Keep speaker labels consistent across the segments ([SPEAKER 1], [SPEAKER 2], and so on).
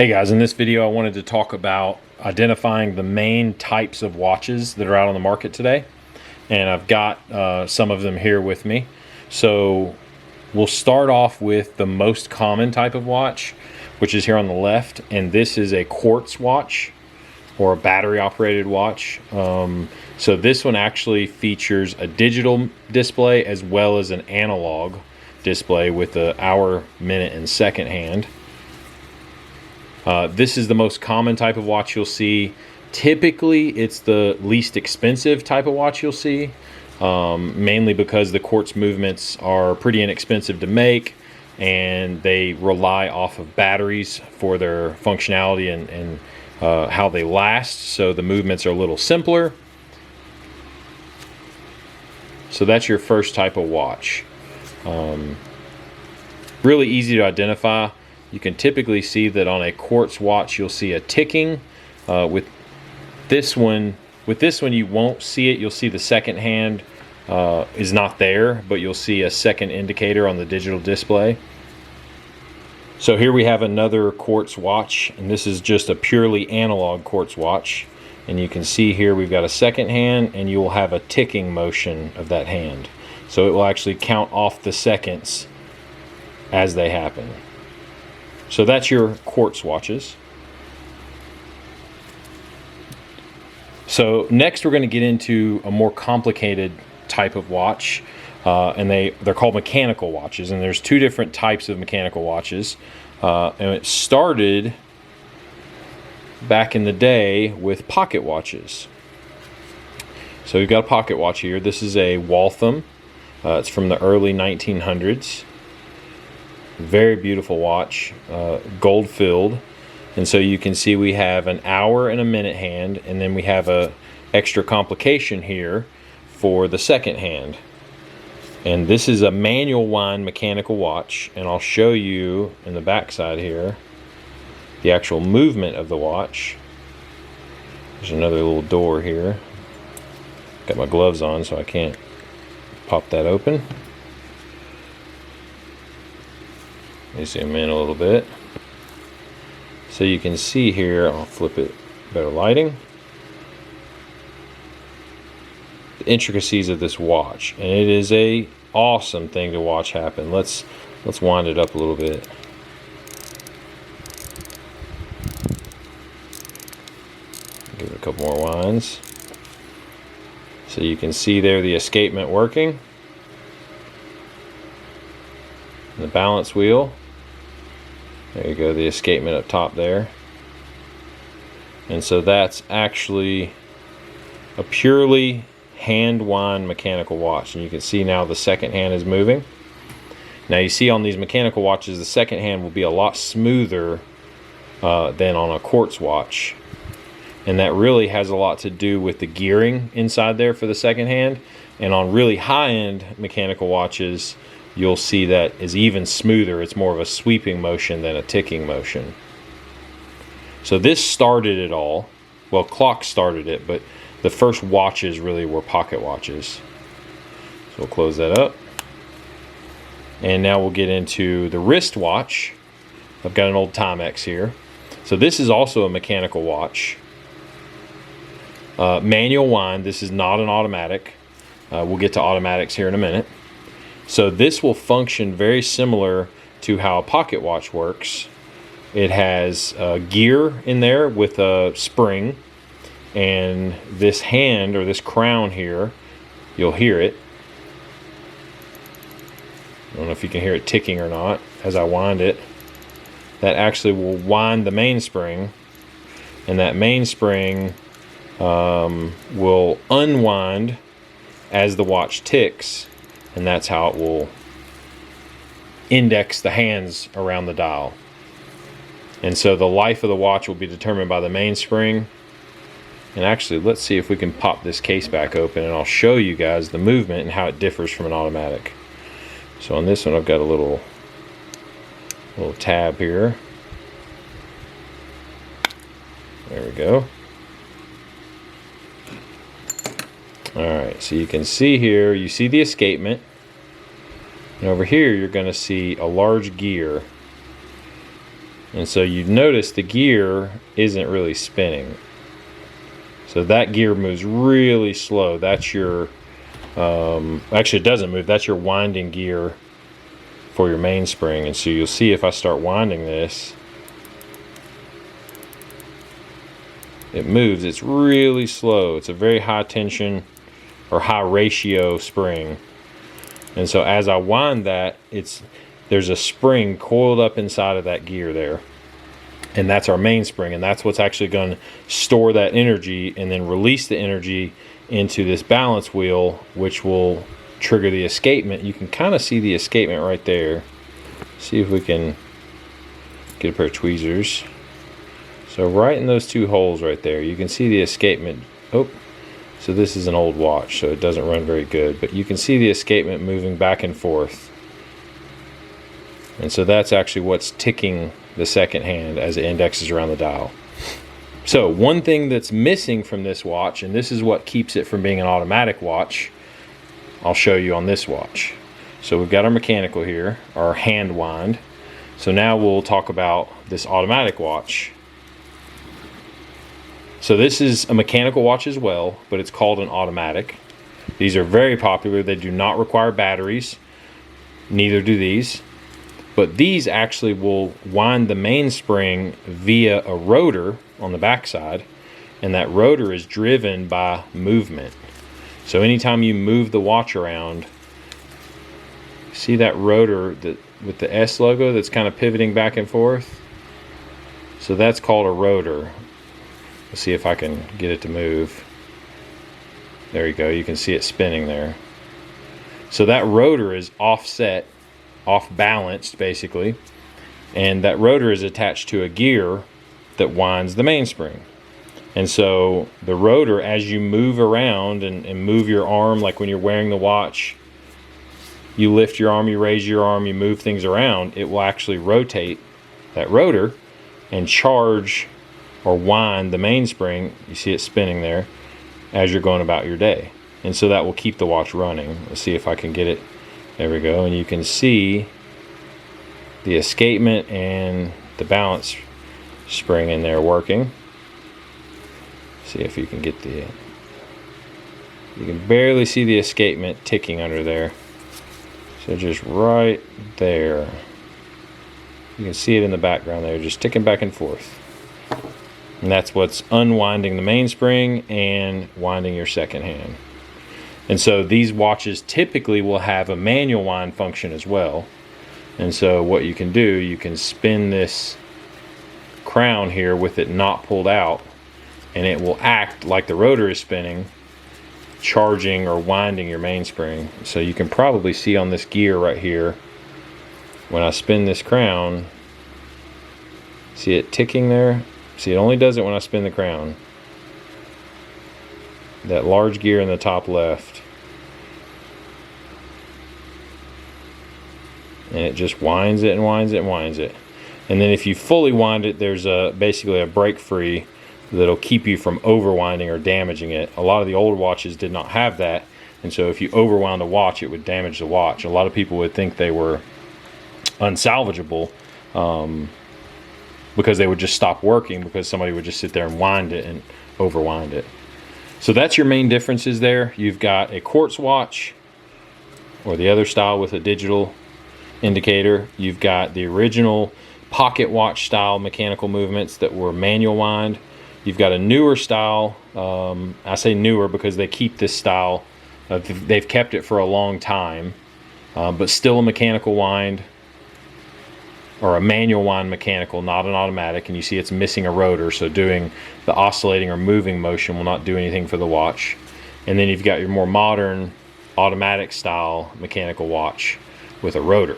[SPEAKER 1] Hey guys, in this video I wanted to talk about identifying the main types of watches that are out on the market today. And I've got some of them here with me. So we'll start off with the most common type of watch, which is here on the left. And this is a quartz watch or a battery operated watch. So this one actually features a digital display as well as an analog display with the hour, minute, and second hand. This is the most common type of watch you'll see. Typically, it's the least expensive type of watch you'll see, mainly because the quartz movements are pretty inexpensive to make, and they rely off of batteries for their functionality and how they last, so the movements are a little simpler. So that's your first type of watch. Really easy to identify. You can typically see that on a quartz watch you'll see a ticking. With this one you won't see it. You'll see the second hand is not there, but you'll see a second indicator on the digital display. So here we have another quartz watch, and this is just a purely analog quartz watch. And you can see here we've got a second hand, and you will have a ticking motion of that hand. So it will actually count off the seconds as they happen. So that's your quartz watches. So next we're going to get into a more complicated type of watch, and they're called mechanical watches. And there's two different types of mechanical watches, and it started back in the day with pocket watches. So we've got a pocket watch here. This is a Waltham. It's from the early 1900s. Very beautiful watch, gold filled. And so you can see we have an hour and a minute hand, and then we have a extra complication here for the second hand. And this is a manual wind mechanical watch, and I'll show you in the back side here the actual movement of the watch. There's another little door here. Got my gloves on so I can't pop that open. Let me zoom in a little bit. So you can see here, I'll flip it, better lighting, the intricacies of this watch. And it is a awesome thing to watch happen. Let's wind it up a little bit. Give it a couple more winds. So you can see there the escapement working. And the balance wheel. There you go, the escapement up top there. And so that's actually a purely hand wind mechanical watch. And you can see now the second hand is moving. Now you see on these mechanical watches, the second hand will be a lot smoother than on a quartz watch. And that really has a lot to do with the gearing inside there for the second hand. And on really high-end mechanical watches, you'll see that is even smoother. It's more of a sweeping motion than a ticking motion. So this started it all. Well, clocks started it, but the first watches really were pocket watches. So we'll close that up. And now we'll get into the wristwatch. I've got an old Timex here. So this is also a mechanical watch. Manual wind. This is not an automatic. We'll get to automatics here in a minute. So this will function very similar to how a pocket watch works. It has a gear in there with a spring, and this hand or this crown here, you'll hear it. I don't know if you can hear it ticking or not as I wind it. That actually will wind the mainspring, and that mainspring will unwind as the watch ticks. And that's how it will index the hands around the dial. And so the life of the watch will be determined by the mainspring. And actually, let's see if we can pop this case back open, and I'll show you guys the movement and how it differs from an automatic. So on this one, I've got a little tab here. There we go. Alright, so you can see here, you see the escapement. And over here, you're going to see a large gear. And so you notice the gear isn't really spinning. So that gear moves really slow. That's your, actually it doesn't move. That's your winding gear for your mainspring. And so you'll see if I start winding this, it moves. It's really slow. It's a very high tension or high ratio spring. And so as I wind that, there's a spring coiled up inside of that gear there. And that's our mainspring, and that's what's actually going to store that energy and then release the energy into this balance wheel, which will trigger the escapement. You can kind of see the escapement right there. See if we can get a pair of tweezers. So right in those two holes right there, you can see the escapement. Oh, so this is an old watch, so it doesn't run very good, but you can see the escapement moving back and forth. And so that's actually what's ticking the second hand as it indexes around the dial. So one thing that's missing from this watch, and this is what keeps it from being an automatic watch, I'll show you on this watch. So we've got our mechanical here, our hand wind. So now we'll talk about this automatic watch. So this is a mechanical watch as well, but it's called an automatic. These are very popular. They do not require batteries. Neither do these. But these actually will wind the mainspring via a rotor on the backside, and that rotor is driven by movement. So anytime you move the watch around, see that rotor with the S logo that's kind of pivoting back and forth? So that's called a rotor. Let's see if I can get it to move. There you go, you can see it spinning there. So that rotor is offset, off balanced basically, and that rotor is attached to a gear that winds the mainspring. And so the rotor, as you move around and move your arm, like when you're wearing the watch, you lift your arm, you raise your arm, you move things around, it will actually rotate that rotor and charge or wind the mainspring. You see it spinning there as you're going about your day. And so that will keep the watch running. Let's see if I can get it. There we go, and you can see the escapement and the balance spring in there working. See if you can get you can barely see the escapement ticking under there. So just right there. You can see it in the background there, just ticking back and forth. And that's what's unwinding the mainspring and winding your second hand. And so these watches typically will have a manual wind function as well. And so what you can do, you can spin this crown here with it not pulled out, and it will act like the rotor is spinning, charging or winding your mainspring. So you can probably see on this gear right here, when I spin this crown, see it ticking there? See, it only does it when I spin the crown. That large gear in the top left. And it just winds it and winds it and winds it. And then if you fully wind it, there's basically a break free that'll keep you from overwinding or damaging it. A lot of the old watches did not have that. And so if you overwound a watch, it would damage the watch. A lot of people would think they were unsalvageable because they would just stop working because somebody would just sit there and wind it and overwind it. So that's your main differences there. You've got a quartz watch, or the other style with a digital indicator. You've got the original pocket watch style mechanical movements that were manual wind. You've got a newer style. I say newer because they keep this style. They've kept it for a long time, but still a mechanical wind, or a manual wind mechanical, not an automatic. And you see it's missing a rotor, so doing the oscillating or moving motion will not do anything for the watch. And then you've got your more modern automatic style mechanical watch with a rotor.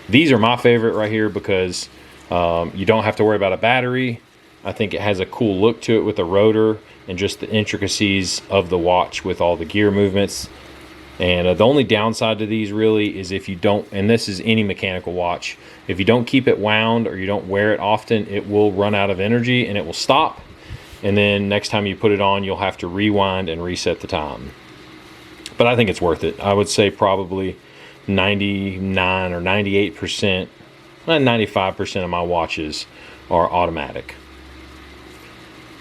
[SPEAKER 1] These are my favorite right here because you don't have to worry about a battery. I think it has a cool look to it with a rotor and just the intricacies of the watch with all the gear movements. And the only downside to these really is if you don't, and this is any mechanical watch, if you don't keep it wound or you don't wear it often, it will run out of energy and it will stop. And then next time you put it on, you'll have to rewind and reset the time. But I think it's worth it. I would say probably 99 or 98% 95% of my watches are automatic.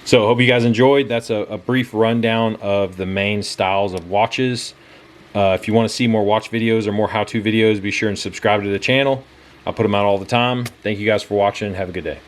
[SPEAKER 1] So hope you guys enjoyed. That's a brief rundown of the main styles of watches. If you want to see more watch videos or more how-to videos, be sure and subscribe to the channel. I put them out all the time. Thank you guys for watching. Have a good day.